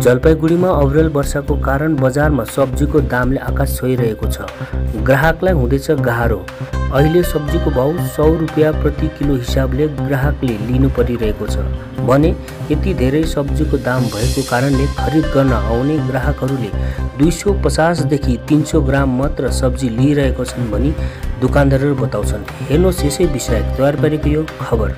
जलपाइगुडीमा अविरल वर्षाको कारण बजारमा सब्जीको दामले आकाश छोइरहेको छ। ग्राहकलाई हुँदैछ गाह्रो। अहिले सब्जीको भाउ 100 रुपियाँ प्रति किलो हिसाबले ग्राहकले लिनु परिरहेको छ भने यति धेरै सब्जीको दाम भएको कारणले खरिद गर्न आउने ग्राहकहरूले 250 देखि 300 ग्राम मात्र सब्जी लिइरहेको छन् भनी दुकानदारहरू बताउँछन्। हेर्नुहोस् यसै विषय तयार पारेको यो खबर।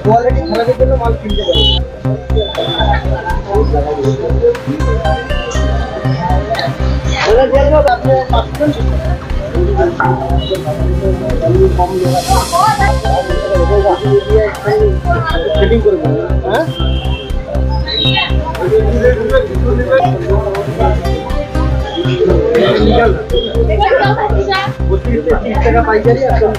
क्वालिटी खराबेर जন্য মাল কিনতে পারে ওরা দিয়ে দাও আপনি 500 সেটিং করে দেন হ্যাঁ টাকা পাইকারি এখন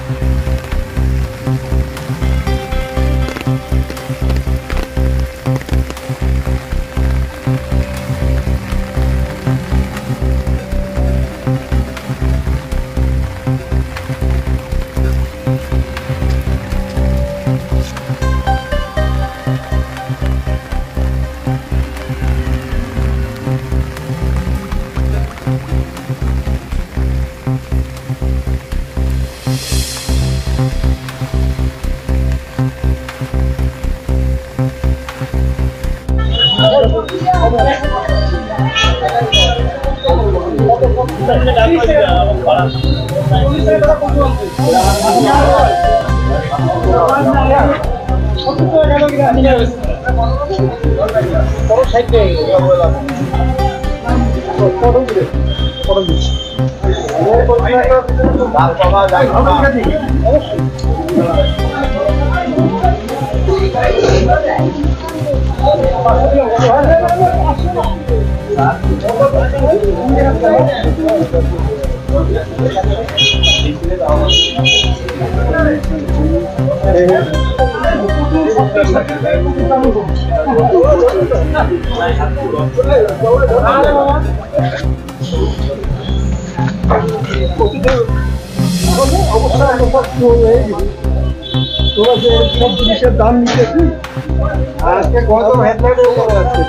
সব জিনিসের দাম নিতেছি আজকে কত হেডলাইট করে আছে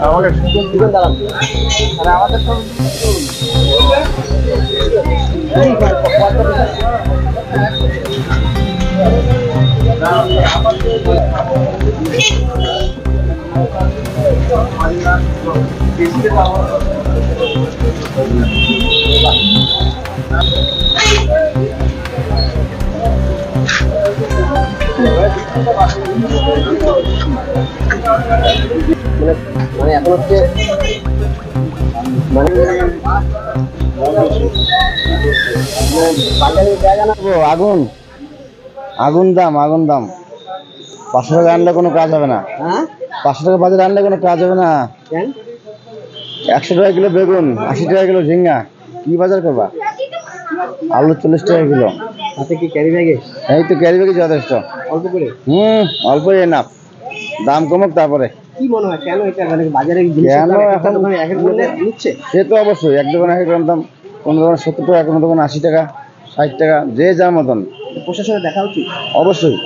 আমাকে সুযোগ দিবেন দাঁড়ান আর আমাদের সব মানে এখন হচ্ছে মানে আগুন আগুন দাম 500 টাকা আনলে কোনো কাজ হবে না। হ্যাঁ 500 টাকা বাজারে আনলে কোনো কাজ হবে না। 100 টাকা কিলো বেগুন, 80 টাকা কিলো ঝিঙ্গা, কি বাজার করবা? আলু 40 টাকা কিলো। হাতে কি ক্যারি ব্যাগে? এই তো ক্যারি ব্যাগে যথেষ্ট। অল্প করে? অল্পই এনাফ। দাম কমুক তারপরে। কি মনে হয় কেন এটা মানে বাজারে কেন এখন দোকানে এক এক মূল্যে নিচ্ছে? সে তো অবশ্যই এক দোকানে এক রকম দাম, কোন দোকানে 70 টাকা, কোন দোকানে 80 টাকা, 60 টাকা, যে যার মতন। প্রশাসনের দেখা উচিত, অবশ্যই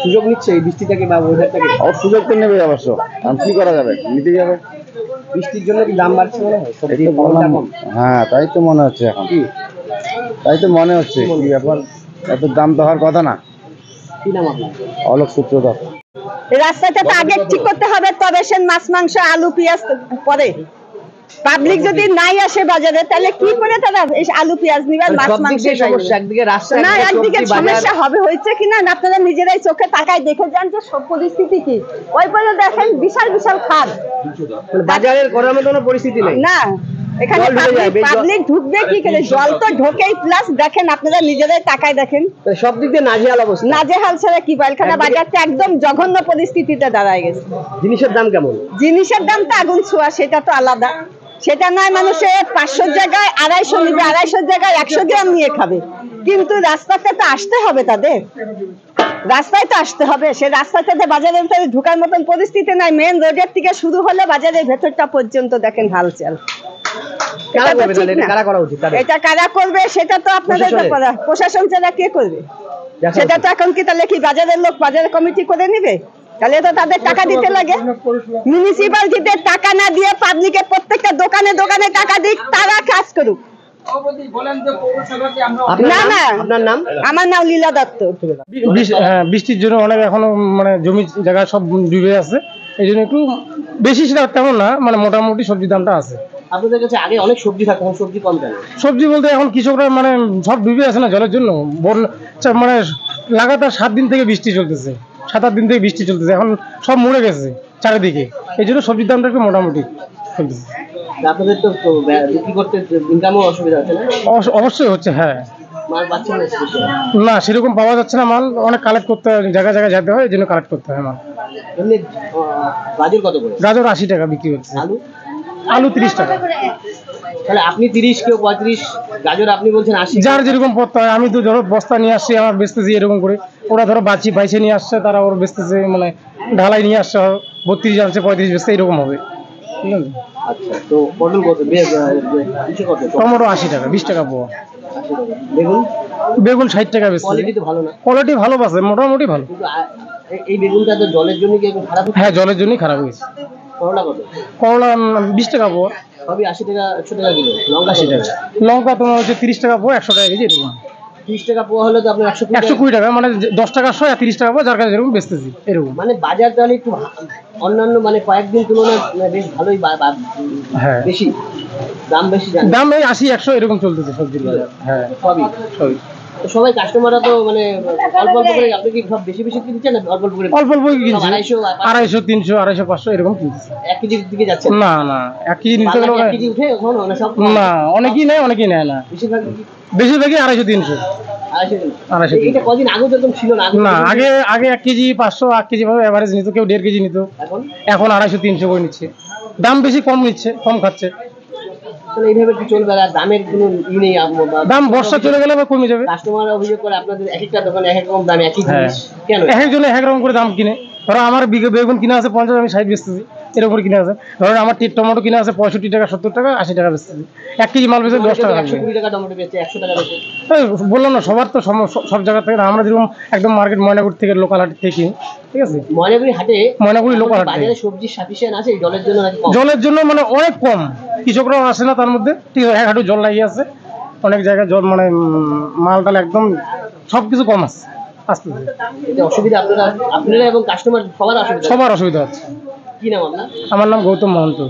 সুযোগ নিচ্ছে এই বৃষ্টি থেকে বা ওয়েদার থেকে। সুযোগ তো নেবে অবশ্য, আর কি করা যাবে, নিতেই যাবে। বৃষ্টির জন্য কি দাম বাড়ছে মনে হয়? এই তো বললাম, হ্যাঁ তাই তো মনে হচ্ছে এখন, তাই তো মনে হচ্ছে। কি ব্যাপার, এত দাম তো হওয়ার কথা না। কি নাম আপনার? অলোক সূত্রধর। রাস্তাটা তো আগে ঠিক করতে হবে, তবে সে মাছ মাংস আলু পেঁয়াজ পরে। পাবলিক যদি নাই আসে বাজারে, তাহলে কি করে তারা এই আলু পেঁয়াজ নিবে, মাছ মাংস সমস্যা একদিকে রাস্তা, না একদিকে সমস্যা হবে, হয়েছে কিনা আপনারা নিজেরাই চোখে তাকায় দেখে যান যে সব পরিস্থিতি কি। ওই পরে দেখেন বিশাল বিশাল খাদ, বাজারের করার মতো কোনো পরিস্থিতি নেই না এখানে পাবলিক ঢুকবে কি করে, জল তো ঢোকেই, প্লাস দেখেন আপনারা নিজেরাই তাকায় দেখেন সব দিক দিয়ে নাজেহাল অবস্থা। নাজেহাল ছাড়া কি, পাইলখানা বাজারটা একদম জঘন্য পরিস্থিতিতে দাঁড়ায় গেছে। জিনিসের দাম কেমন? জিনিসের দাম তো আগুন ছোঁয়া, সেটা তো আলাদা। সেটা নয় মানুষে 500 জায়গায় 250 নিবে, 250 জায়গায় 100 গ্রাম নিয়ে খাবে, কিন্তু রাস্তাতে তো আসতে হবে, তাদের রাস্তায় তো আসতে হবে। সে রাস্তাতে বাজারের ভিতরে ঢোকার মতন পরিস্থিতি নাই। মেন রোডের থেকে শুরু হলে বাজারের ভেতরটা পর্যন্ত দেখেন হালচাল। এটা কারা করবে সেটা তো আপনাদের ব্যাপার, প্রশাসন ছাড়া কে করবে সেটা তো। এখন কি তাহলে কি বাজারের লোক বাজার কমিটি করে নিবে? তাহলে তো তাদের টাকা দিতে লাগে। মিউনিসিপালিটিতে টাকা না দিয়ে পাবলিকে প্রত্যেকটা দোকানে দোকানে টাকা দিক, তারা কাজ করুক। না না, আপনার নাম? আমার নাম লীলা দত্ত। বৃষ্টির জন্য অনেক এখনো মানে জমি জায়গা সব ডুবে আছে, এই জন্য একটু বেশি সেটা তেমন না, মানে মোটামুটি সবজির দামটা আছে। আপনাদের কাছে আগে অনেক সবজি থাকতো, এখন সবজি কম কেন? সবজি বলতে এখন কৃষকরা মানে সব ডুবে আছে না জলের জন্য, মানে লাগাতার 7 দিন থেকে বৃষ্টি চলতেছে, 7-8 দিন থেকে বৃষ্টি চলতেছে, এখন সব মরে গেছে চারিদিকে, এই জন্য সবজির দামটা একটু মোটামুটি চলতেছে। আপনাদের তো বিক্রি করতে ইনকামও অসুবিধা হচ্ছে না? অবশ্যই হচ্ছে, হ্যাঁ। মাল পাচ্ছেন না, সেরকম পাওয়া যাচ্ছে না মাল, অনেক কালেক্ট করতে হয়, জায়গায় জায়গায় যেতে হয়, এই জন্য কালেক্ট করতে হয় মাল। এমনি গাজর কত করে? গাজর 80 টাকা বিক্রি হচ্ছে। আলু? আলু 30 টাকা। তাহলে আপনি 30, কেউ 35, গাজর আপনি বলছেন 80। যার যেরকম পড়তে হয়, আমি তো ধরো বস্তা নিয়ে আসছি, আমার বেচতেছি এরকম করে, ওরা ধরো বাইছে নিয়ে আসছে, তারা ওর বেচতেছে, মানে ঢালাই নিয়ে আসছে, 32 আনছে, 35 বেচতে, এরকম হবে, ঠিক আছে। আচ্ছা, তো পটল কত? টমেটো 80 টাকা, 20 টাকা পোয়া। বেগুন? বেগুন 60 টাকা বেচছে। কোয়ালিটি তো ভালো না? কোয়ালিটি ভালো আছে, মোটামুটি ভালো। কিন্তু এই বেগুনটা তো জলের জন্য কি খারাপ হচ্ছে? হ্যাঁ, জলের জন্যই খারাপ হয়েছে। করলা কত? করলা 20 টাকা পোয়া। সবই 80 টাকা, 100 টাকা কিলো। লঙ্কা 80 টাকা। লঙ্কা তোমার হচ্ছে 30 টাকা পোয়া, 100 টাকা কেজি, এরকম। 30 টাকা পোয়া হলে তো আপনার 120 টাকা, মানে 10 টাকা 100 আর 30 টাকা পোয়া, যার কাছে যেরকম বেচতেছি, এরকম। মানে বাজার তাহলে একটু অন্যান্য মানে কয়েকদিন তুলনায় বেশ ভালোই, হ্যাঁ, বেশি দাম, বেশি দাম এই 80-100 এরকম চলতেছে সবজির বাজার। হ্যাঁ, সবই। তো সবাই কাস্টমাররা তো মানে অল্প অল্প করে, আপনি কি সব বেশি বেশি কিনছেন না অল্প অল্প করে? অল্প অল্প কিনছে, 250, 300, 250, 500 এরকম কিনছে। 1 কেজির দিকে যাচ্ছে না না, 1 কেজি নিতে গেলে 1 কেজি উঠে এখন না সব? না, অনেকেই নেয় না, বেশিরভাগই 250-300। 250। এটা কদিন আগে যখন ছিল না? না, আগে 1 কেজি 500, 1 কেজি ভাবে এভারেজ নিত, কেউ 1.5 কেজি নিত, এখন 250-300 করে নিচ্ছে। দাম বেশি, কম নিচ্ছে, কম খাচ্ছে। তাহলে এইভাবে কি চলবে? আর দামের কোনো ই নেই? দাম বর্ষা চলে গেলে আবার কমে যাবে। কাস্টমার অভিযোগ করে আপনাদের এক একটা দোকানে এক এক রকম দাম, একই জিনিস কেন? এক একজনে এক রকম করে দাম কিনে। ধরো আমার বেগুন কিনা আছে 50, আমি 60 বেচতেছি, এরকম করে কিনা আছে। ধরো আমার টমেটো কিনা আছে 65 টাকা, 70 টাকা, 80 টাকা বেচতেছি। 1 কেজি মাল বেচে 10 টাকা। 120 টাকা টমেটো বেচে, 100 টাকা বেচে। বললাম না, সবার তো সব জায়গা থেকে না, আমরা যেরকম একদম মার্কেট ময়নাগুড়ি থেকে, লোকাল হাট থেকে কিনি, ঠিক আছে। ময়নাগুড়ি লোকাল হাট থেকে। বাজারে সবজি সাফিসিয়েন্ট আছে জলের জন্য নাকি কম? জলের জন্য মানে অনেক কম, কৃষকরাও আসে না তার মধ্যে, ঠিক আছে। এক হাঁটু জল লাগিয়ে আছে, অনেক জায়গায় জল, মানে মালটাল একদম সবকিছু কম আছে, আসতে অসুবিধা আপনারা এবং কাস্টমার সবার অসুবিধা হচ্ছে। কি নাম আপনার? আমার নাম গৌতম মহন্ত।